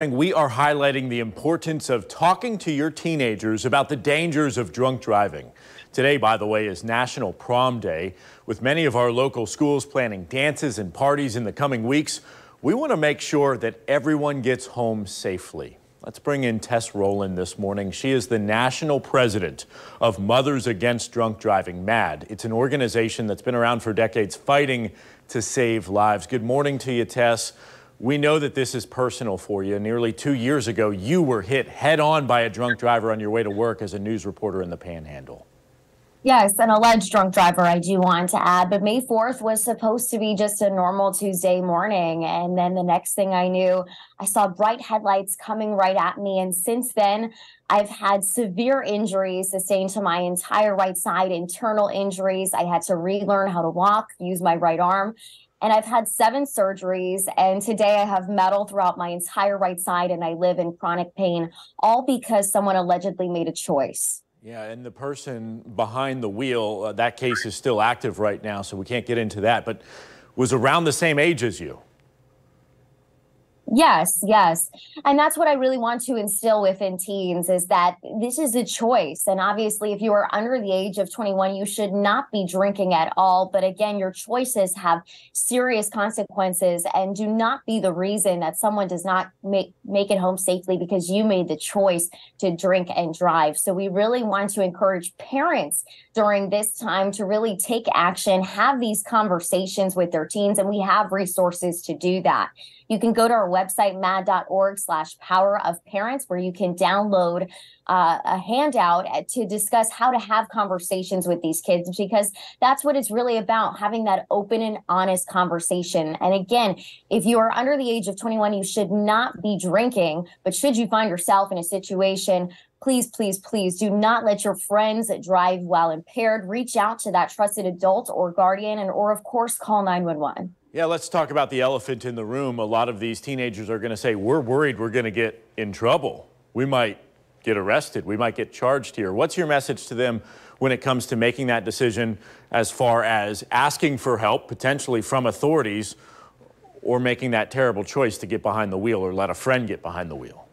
We are highlighting the importance of talking to your teenagers about the dangers of drunk driving. Today, by the way, is National Prom Day. With many of our local schools planning dances and parties in the coming weeks, we want to make sure that everyone gets home safely. Let's bring in Tess Rowland this morning. She is the national president of Mothers Against Drunk Driving, MAD. It's an organization that's been around for decades fighting to save lives. Good morning to you, Tess. We know that this is personal for you. Nearly 2 years ago, you were hit head on by a drunk driver on your way to work as a news reporter in the Panhandle. Yes, an alleged drunk driver, I do want to add. But May 4th was supposed to be just a normal Tuesday morning. And then the next thing I knew, I saw bright headlights coming right at me. And since then, I've had severe injuries sustained to my entire right side, internal injuries. I had to relearn how to walk, use my right arm. And I've had 7 surgeries, and today I have metal throughout my entire right side, and I live in chronic pain, all because someone allegedly made a choice. Yeah, and the person behind the wheel, that case is still active right now, so we can't get into that, but was around the same age as you. Yes, yes. And that's what I really want to instill within teens is that this is a choice. And obviously, if you are under the age of 21, you should not be drinking at all. But again, your choices have serious consequences and do not be the reason that someone does not make it home safely because you made the choice to drink and drive. So we really want to encourage parents during this time to really take action, have these conversations with their teens, and we have resources to do that. You can go to our website, mad.org/powerofparents, where you can download a handout to discuss how to have conversations with these kids, because that's what it's really about, having that open and honest conversation. And again, if you are under the age of 21, you should not be drinking. But should you find yourself in a situation, please, please, please do not let your friends drive while impaired. Reach out to that trusted adult or guardian, or of course, call 911. Yeah, let's talk about the elephant in the room. A lot of these teenagers are going to say, we're worried we're going to get in trouble. We might get arrested. We might get charged here. What's your message to them when it comes to making that decision as far as asking for help, potentially from authorities, or making that terrible choice to get behind the wheel or let a friend get behind the wheel?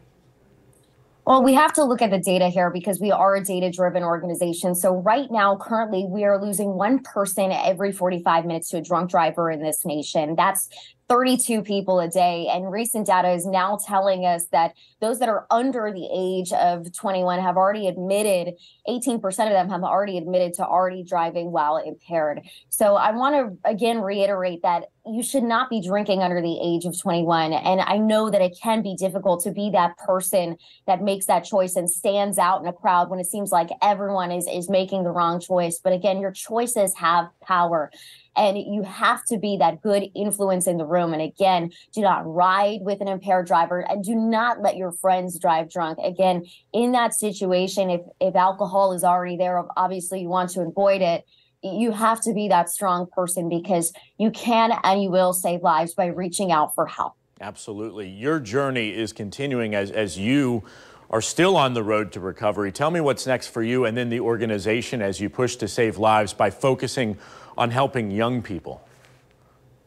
Well, we have to look at the data here because we are a data-driven organization. So right now, currently, we are losing 1 person every 45 minutes to a drunk driver in this nation. That's 32 people a day. And recent data is now telling us that those that are under the age of 21 have already admitted, 18% of them have already admitted to already driving while impaired. So I want to, again, reiterate that you should not be drinking under the age of 21. And I know that it can be difficult to be that person that makes that choice and stands out in a crowd when it seems like everyone is making the wrong choice. But again, your choices have power. And you have to be that good influence in the room. And again, do not ride with an impaired driver and do not let your friends drive drunk. Again, in that situation, if alcohol is already there, obviously you want to avoid it. You have to be that strong person because you can and you will save lives by reaching out for help. Absolutely. Your journey is continuing as you are still on the road to recovery. Tell me what's next for you and then the organization as you push to save lives by focusing on helping young people.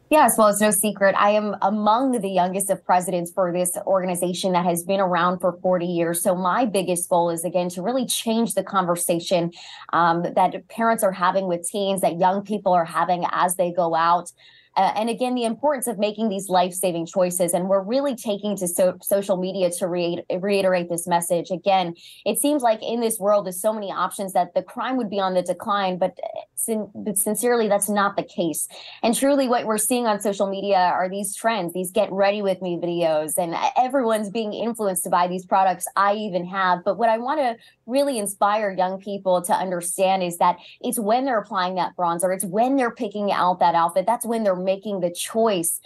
Yes, well, it's no secret. I am among the youngest of presidents for this organization that has been around for 40 years. So my biggest goal is, again, to really change the conversation that parents are having with teens, that young people are having as they go out. And again, the importance of making these life-saving choices. And we're really taking to social media to reiterate this message. Again, it seems like in this world, there's so many options that the crime would be on the decline, but sincerely, that's not the case. And truly what we're seeing on social media are these trends, these get ready with me videos, and everyone's being influenced by these products. I even have. But what I want to really inspire young people to understand is that it's when they're applying that bronzer, it's when they're picking out that outfit, that's when they're making the choice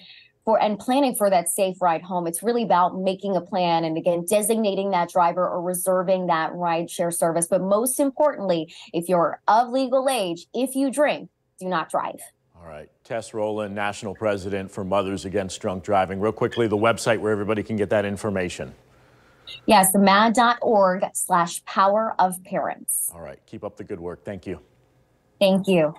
for and planning for that safe ride home. It's really about making a plan and, again, designating that driver or reserving that ride share service. But most importantly, if you're of legal age, if you drink, do not drive. All right. Tess Rowland, National President for Mothers Against Drunk Driving. Real quickly, the website where everybody can get that information. Yes, the mad.org/powerofparents. All right. Keep up the good work. Thank you. Thank you.